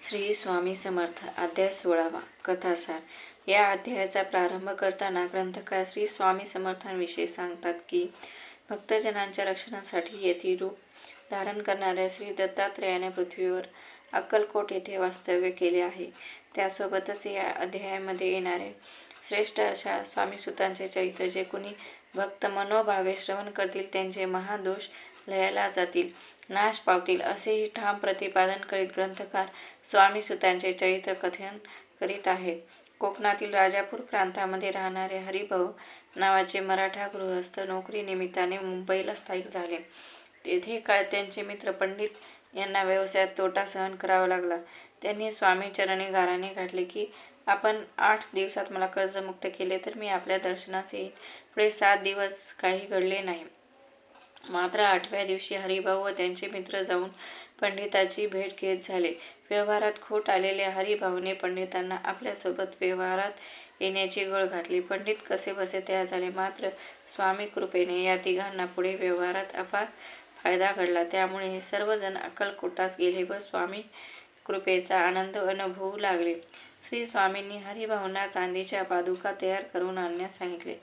श्री स्वामी समर्थ अध्याय 16वा कथासार. या अध्यायाचा प्रारंभ करताना ग्रंथकार श्री स्वामी समर्थांविषयी सांगतात की भक्तजनांच्या रक्षणासाठी यती रूप धारण करणाऱ्या श्री दत्तात्रेयाने पृथ्वीवर अक्कलकोट येथे वास्तव्य केले आहे. त्यासोबतच या अध्यायामध्ये येणारे श्रेष्ठ अशा स्वामीसुतांचे चरित्र जे कुणी भक्त मनोभावे श्रवण करतील त्यांचे महादोष लयाला जातील, नाश पावतील, असेही ठाम प्रतिपादन करीत ग्रंथकार स्वामीसुतांचे चरित्र कथन करीत आहेत. कोकणातील राजापूर प्रांतामध्ये राहणारे हरिभाऊ नावाचे मराठा गृहस्थ नोकरीनिमित्ताने मुंबईला स्थायिक झाले. तेथे त्यांचे मित्र पंडित यांना व्यवसायात तोटा सहन करावा लागला. त्यांनी स्वामीचरणी गाराने घातले की आपण 8 दिवसात मला कर्जमुक्त केले तर मी आपल्या दर्शनास येईन. पुढे 7 दिवस काही घडले नाही. मात्र 8व्या दिवशी हरिभाऊ व त्यांचे मित्र जाऊन पंडिताची भेट घेत झाले. व्यवहारात खोट आलेल्या हरिभाऊने पंडितांना आपल्यासोबत व्यवहारात येण्याची गळ घातली. पंडित कसेबसे तयार झाले. मात्र स्वामी कृपेने या तिघांना पुढे व्यवहारात अपार फायदा घडला. त्यामुळे हे सर्वजण अक्कलकोटास गेले व स्वामी कृपेचा आनंद अनुभवू लागले. श्री स्वामींनी हरिभाऊंना चांदीच्या पादुका तयार करून आणण्यास सांगितले.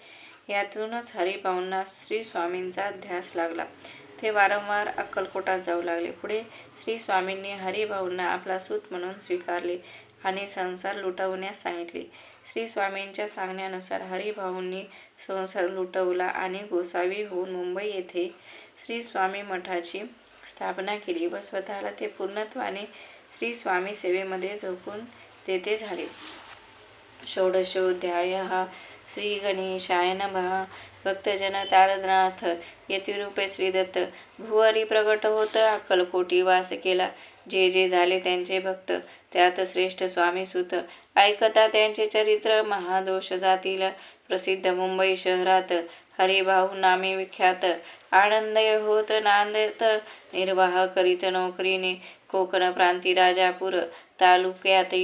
यातूनच हरिभाऊंना श्री स्वामींचा ध्यास लागला. ते वारंवार अक्कलकोटात जाऊ लागले. पुढे श्री स्वामींनी हरिभाऊंना आपला सूत म्हणून स्वीकारले आणि संसार लुटवण्यास सांगितले. श्री स्वामींच्या सांगण्यानुसार हरिभाऊंनी संसार लुटवला आणि गोसावी होऊन मुंबई येथे श्री स्वामी मठाची स्थापना केली व स्वतःला ते पूर्णत्वाने श्री स्वामी सेवेमध्ये झोकून देते झाले. षोडशोऽध्यायः. श्री गणेशाय नमः. भक्तजन तारणार्थ यतिरूपे श्रीदत्त भुवरी प्रगट होत अक्कलकोटी वास केला. जे जे झाले त्यांचे भक्त त्यात श्रेष्ठ स्वामीसुत ऐकता त्यांचे चरित्र महादोष जातील. प्रसिद्ध मुंबई शहरात हरिभाऊ नामे विख्यात आनंद होत नांदत निर्वाह करीत नोकरीने. कोकण प्रांती राजापूर तालुक्यात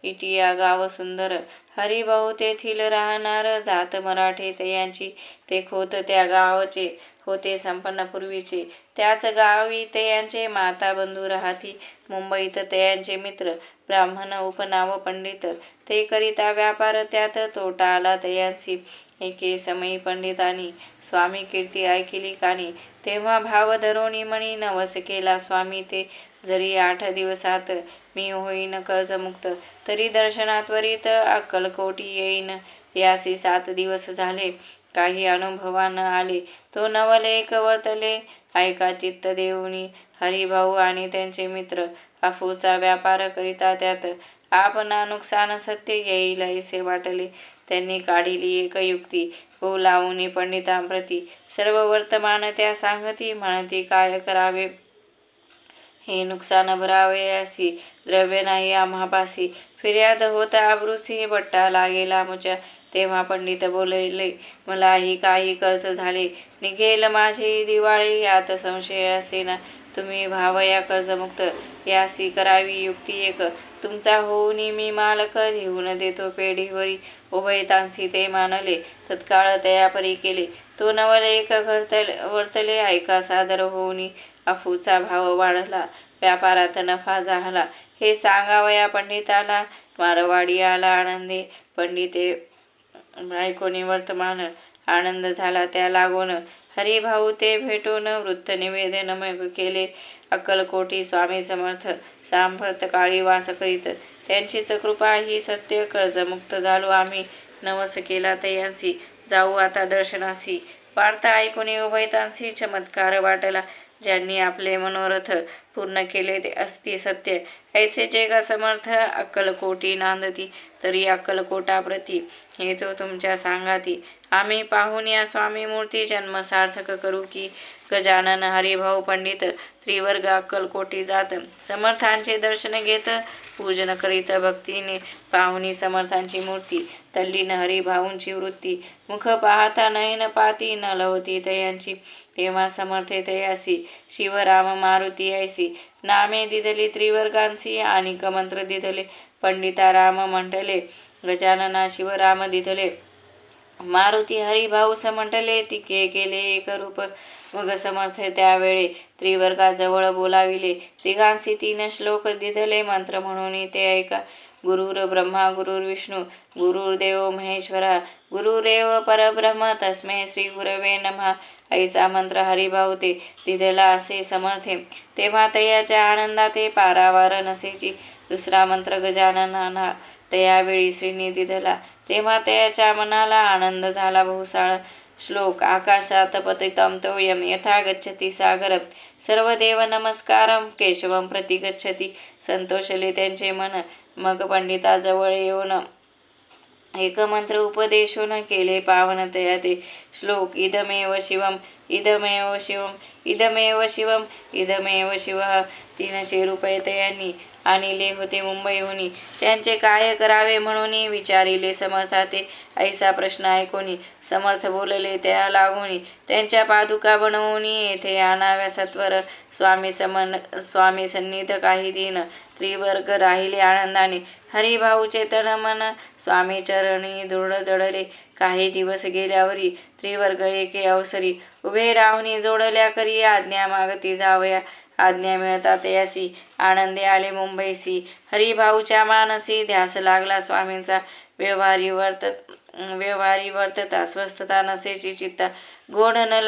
इटिया गाव सुंदर. हरिभाऊ तेथील राहणार जात मराठे तयांची. ते खोत त्या गावचे होते संपन्न पूर्वीचे. त्याच गावी तयांचे माता बंधू राहती. मुंबईत तयांचे मित्र ब्राह्मण उपनाव पंडित. ते करिता व्यापार त्यात तोटा आला तयांसी. एके समयी पंडितांनी स्वामी कीर्ती ऐकिली कानी. तेव्हा भाव धरोणी मणी नवस केला स्वामी ते. जरी 8 दिवसात मी होईन कर्जमुक्त तरी दर्शनात्वरित अक्कलकोटी येईन. यासी 7 दिवस झाले काही अनुभवा न आले. तो नवलेख वर्तले ऐका चित्त देऊनी. हरिभाऊ आणि त्यांचे मित्र अफूचा व्यापार करिता त्यात आपणा नुकसान सत्य येईल असे वाटले. त्यांनी काढिली एक युक्ती बोलावून पंडितांप्रती सर्व वर्तमान त्या सांगती. म्हणती काय करावे हे नुकसान भरावयासी द्रव्य नाही आम्हापासी. फिर्याद होत आबरूसी बट्टा लागेला मुच्या. तेव्हा पंडित बोलले मलाही काही कर्ज झाले निघेल माझे दिवाळे. यात संशय असेना तुम्ही व्हावया कर्जमुक्त. यासी करावी युक्ती एक. तुमचा होऊन मी मालक लिहून देतो पेढीवरी. उभयतांसी ते मानले तत्काळ तयापरी केले. तो नवलेख वर्तले ऐका सादर होऊन. अफूचा भाव वाढला व्यापारात नफा झाला हे सांगावया पंडिताला. मारवाडी आला आनंदे. पंडिते ऐकोनी वर्तमान आनंद झाला त्या लागून. हरिभाऊ ते भेटून वृत्त निवेदन मग केले. अक्कलकोटी स्वामी समर्थ सांप्रत काळी वास करीत. त्यांचीच कृपा ही सत्य कर्जमुक्त झालो आम्ही. नवस केला तयांसी जाऊ आता दर्शनासी. वार्ता ऐकून उभयतांसी चमत्कार वाटला. ज्यांनी आपले मनोरथ पूर्ण केले ते असती सत्य. ऐसे जग समर्थ अक्कलकोटी नांदती. तरी अक्कलकोटाप्रती येतो तुमच्या सांगाती. आम्ही पाहून या स्वामी मूर्ती जन्म सार्थक करू की. गजानन हरिभाऊ पंडित त्रिवर्ग अक्कलकोटी जात. समर्थांचे दर्शन घेत पूजन करीत भक्तीने पाहुनी समर्थांची मूर्ती. तल्लीन हरिभाऊंची वृत्ती मुख पाहता नयन पाती न लवती तयांची. तेव्हा समर्थे तयासी शिवराम मारुती ऐसी नामे दिदली त्रिवर्गांसी. आणि मंत्र दिदले पंडिता राम म्हटले. गजानना शिवराम दिदले मारुती हरिभाऊ समंटले तिके केले एक रूप. मग समर्थ त्यावेळे त्रिवर्गाजवळ बोलाविले. तिघांसी 3 श्लोक दिधले मंत्र म्हणून ते ऐका. गुरुर ब्रह्मा गुरुर्विष्णू गुरुर्देव महेश्वरा गुरुरेव परब्रह्म तस्मै श्री गुरवे नमः. ऐसा मंत्र हरिभाऊ ते दिधला असे समर्थे. तेव्हा तयाच्या आनंदाते पारावार नसेची. दुसरा मंत्र गजाननाला तयावेळी श्रीनी दिधला. तेव्हा तयाच्या मनाला आनंद झाला बहुसाळ. श्लोक आकाशात पतितं तोयं यथा गच्छति सागरं सर्व देव नमस्कारं केशवं प्रति गच्छति. संतोषले त्यांचे मन. मग पंडिताजवळ येऊन एक मंत्र उपदेशून केले पावन तया ते. श्लोक इदमेव शिवम इदमेव शिवम इदमेव शिवम इदमेव शिवः. 300 रुपये तयांनी आणले होते मुंबईहून. त्यांचे काय करावे म्हणून विचारिले समर्था ते. ऐसा प्रश्न ऐकून समर्थ बोलले त्या लागून. त्यांच्या पादुका बनवून येथे आणाव्या सत्वर. स्वामी सन्निध काही दिन त्रिवर्ग राहिले आनंदाने. हरिभाऊचे तन मन स्वामी चरणी दृढ जडले. काही दिवस गेल्यावरी त्रिवर्ग एके अवसरी उभे राहुनी जोडल्या करी आज्ञा मागती जावया. आज्ञा मिळता तयासी आनंदे आले मुंबईसी. हरिभाऊच्या मानसी ध्यास लागला स्वामींचा. व्यवहारी वर्तता स्वस्थता नसेची चित्ता. गोड न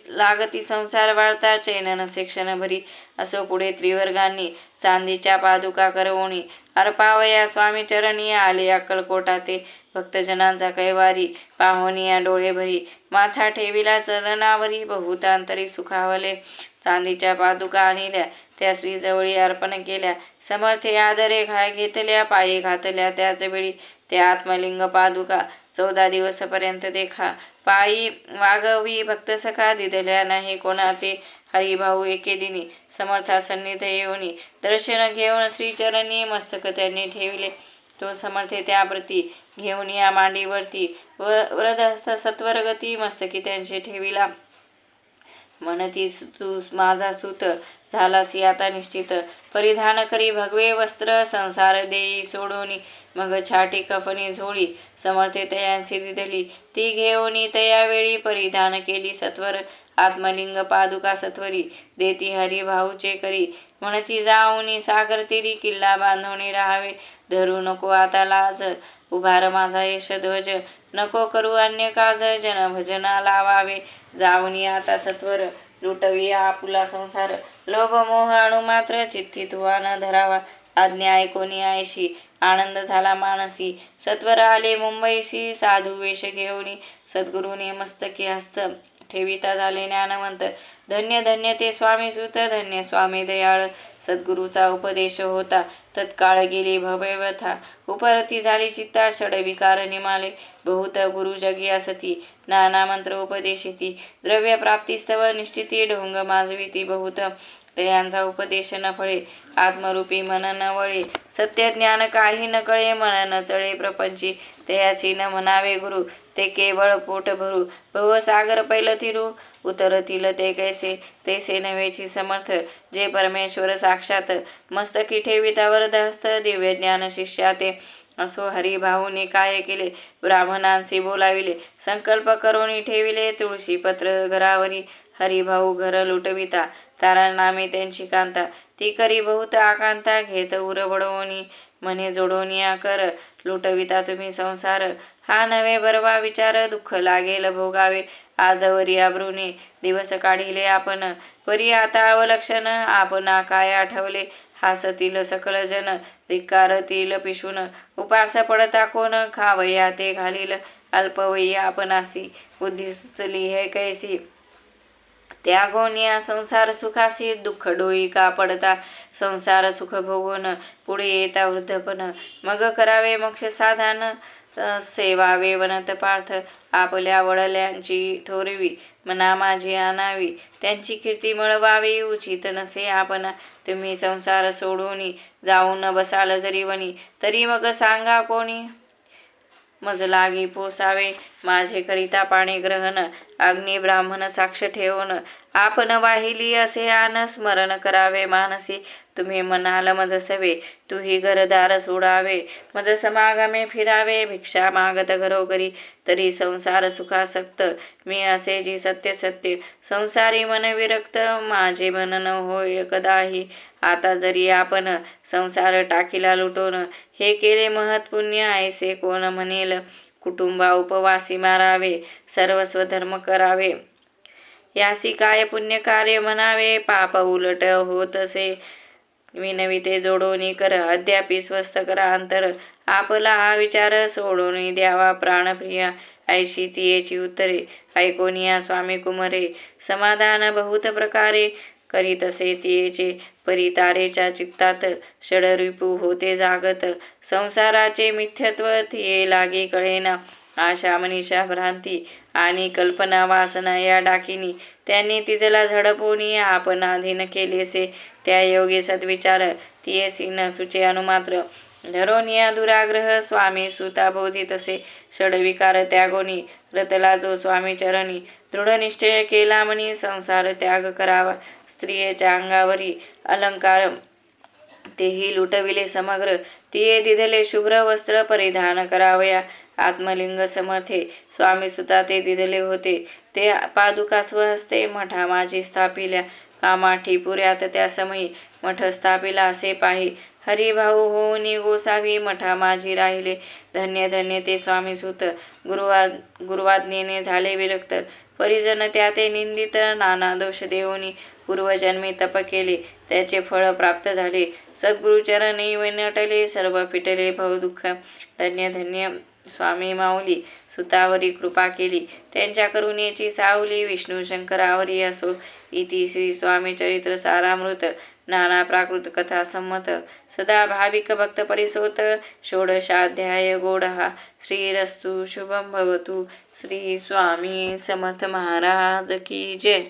लागती संसार वाळता चैन नसे क्षणभरी. असो पुढे त्रिवर्गांनी चांदीच्या पादुका करवणी अर्पावया स्वामी चरणी आले अक्कलकोटा ते. भक्तजनांचा कैवारी पाहुनिया डोळे भरी. माथा ठेविला चरणावरी बहुतांतरी सुखावले. चांदीच्या पादुका आणल्या त्या श्रीजवळी अर्पण केल्या. समर्थे आदरे घेतल्या पायी घातल्या त्याच वेळी. त्या आत्मलिंग पादुका 14 दिवसपर्यंत देखा. पायी वागवी भक्त सखा दिधल्या नाही कोणा ते. हरिभाऊ एके दिनी समर्था सन्निध येऊन दर्शन घेऊन श्रीचरणी मस्तक त्यांनी ठेविले. तो समर्थे त्याप्रती घेऊन या मांडीवरती वरदहस्त सत्वरगती मस्तकी त्यांचे ठेविला. म्हणती तू माझा सूत झालासी आता निश्चित. परिधान करी भगवे वस्त्र संसार देई सोडून. मग छाटी कफनी झोळी समर्थे तयांसी दिधली. ती घेऊन तयावेळी परिधान केली सत्वर. आत्मलिंग पादुका सत्वरी देती हरिभाऊचे करी. म्हणती जाऊनी सागर तिरी किल्ला बांधून राहावे. धरू नको आता लाज उभार माझा यशध्वज. नको करू अन्य काज जन भजना लावावे. जाऊनी आता सत्वर लुटवी आपुला संसार. लोभ मोह अणु मात्र चित्ती तुवा न धरावा. आज्ञा ऐकोनी आयशी आनंद झाला मानसी. सत्वर आले मुंबईसी साधू वेश घेऊनी. सद्गुरूने मस्तकी हस्त ठेविता झाले ज्ञानवंत. धन्य धन्य ते स्वामी सुत धन्य स्वामी दयाळ. सद्गुरूचा उपदेश होता तत्काळ गेली भवव्यथा. उपरती झाली चित्ता षडविकार निमाले. बहुत गुरु जगी असती नाना मंत्र उपदेशिती. द्रव्य प्राप्तीस्तव निश्चिती ढोंग माजविती बहुत. तयांचा उपदेश न फळे आत्मरूपी मन न वळे. सत्य ज्ञान काही न कळे मन न चळे प्रपंची. तयासी न म्हणावे गुरु ते केवळ पोट भरू. भवसागर पैलथिरू उतरतील ते कैसे. तैसे नव्हेची समर्थ जे परमेश्वर साक्षात. मस्तकी ठेविता वरदहस्त दिव्य ज्ञान शिष्याते. असो हरिभाऊने काय केले ब्राह्मणांशी बोलाविले. संकल्प करून ठेविले तुळशीपत्र घरावरी. हरिभाऊ घर लुटविता तारा नामे त्यांची कांता. ती करी बहुत आकांता घेत उरबडवणी. म्हणे जोडोनिया कर लुटविता तुम्ही संसार. हा नव्हे बरवा विचार दुःख लागेल भोगावे. आजवरी आब्रुने दिवस काढिले आपण. परी आता अवलक्षण आपणा काय आठवले. हासतील सकल जन धिक्कारतील पिशून. उपास पडता कोण खावया ते घालील. अल्पवयी आपणासी बुद्धी सुचली हे कैसी. त्यागोनिया संसार सुखासी दुःख डोई का पडता. संसार सुख भोगून पुढे येता वृद्धपण. मग करावे मोक्ष साधन सेवावे वनत पार्थ. आपल्या वडल्यांची थोरवी मना माझी आणावी. त्यांची कीर्ती मिळवावी उचित नसे आपणा. तुम्ही संसार सोडून जाऊन बसाल जरी वनी. तरी मग सांगा कोणी मज लागी पोसावे. माझे करिता पाणी ग्रहण अग्नी ब्राह्मण साक्ष ठेवून आपण वाहिली असे आन स्मरण करावे मानसी तुम्ही म्हणाल मज सवे तुही घरदार सोडावे मज समागमे फिरावे भिक्षा मागत घरोघरी तरी संसार सुखासक्त मी असे जी सत्य सत्य संसारी मन विरक्त माझे मन न होय कदाही आता जरी आपण संसार टाकीला लुटून हे केले महत्पुण्य ऐसे कोण म्हणेल कुटुंबा उपवासी मारावे सर्वस्व धर्म करावे यासी काय पुण्य कार्य म्हणावे पाप उलट होतसे विनविते जोडोनी कर अद्यापि स्वस्थ करा अंतर आपला हा विचार सोडून द्यावा प्राणप्रिया ऐशी तियेची उत्तरे ऐकोनिया स्वामी कुमरे समाधान बहुत प्रकारे करीतसे तियेचे परितारेच्या चित्तात षडरिपू होते जागत संसाराचे मिथ्यत्व तिये लागे कळेना आशा मनीषा भ्रांती आणि कल्पना वासना या डाकिनी त्यांनी तिजला झडपोनी आपण अधीन केलेसे त्या योगी सद्विचार तियेसी न सुचे अनुमात्र धरोनिया दुराग्रह स्वामी सुता बोधितसे षडविकार त्यागोनी रतला जो स्वामी चरणी दृढ निश्चय केला म्हणी संसार त्याग करावा स्त्रियेच्या अंगावरी अलंकार तेही लुटविले समग्र तिये दिधले शुभ्र वस्त्र परिधान करावया आत्मलिंग समर्थे स्वामी सुता ते दिधले होते ते पादुका स्वहस्ते मठा माझी स्थापिल्या कामाठी पुऱ्यात त्या समयी मठ स्थापिला असे पाही हरिभाऊ होऊनी गोसावी मठा माझी राहिले धन्य धन्य ते स्वामी सुत गुरुवाज्ञेने झाले विरक्त परिजन त्या ते निंदित नाना दोष देऊनी पूर्वजन्मी तप केले त्याचे फळ प्राप्त झाले सद्गुरुचरणी विनटले सर्व फिटले भवदुःख धन्य धन्य स्वामी माऊली सुतावरी कृपा केली त्यांच्या करुणेची सावली विष्णू शंकरावरी असो इति श्री स्वामी चरित्र सारामृत नाना प्राकृत कथा संमत सदा भाविक भक्त परिसोत षोडशाध्याय गोडहा श्रीरस्तु शुभम भवतु श्री स्वामी समर्थ महाराज की जय।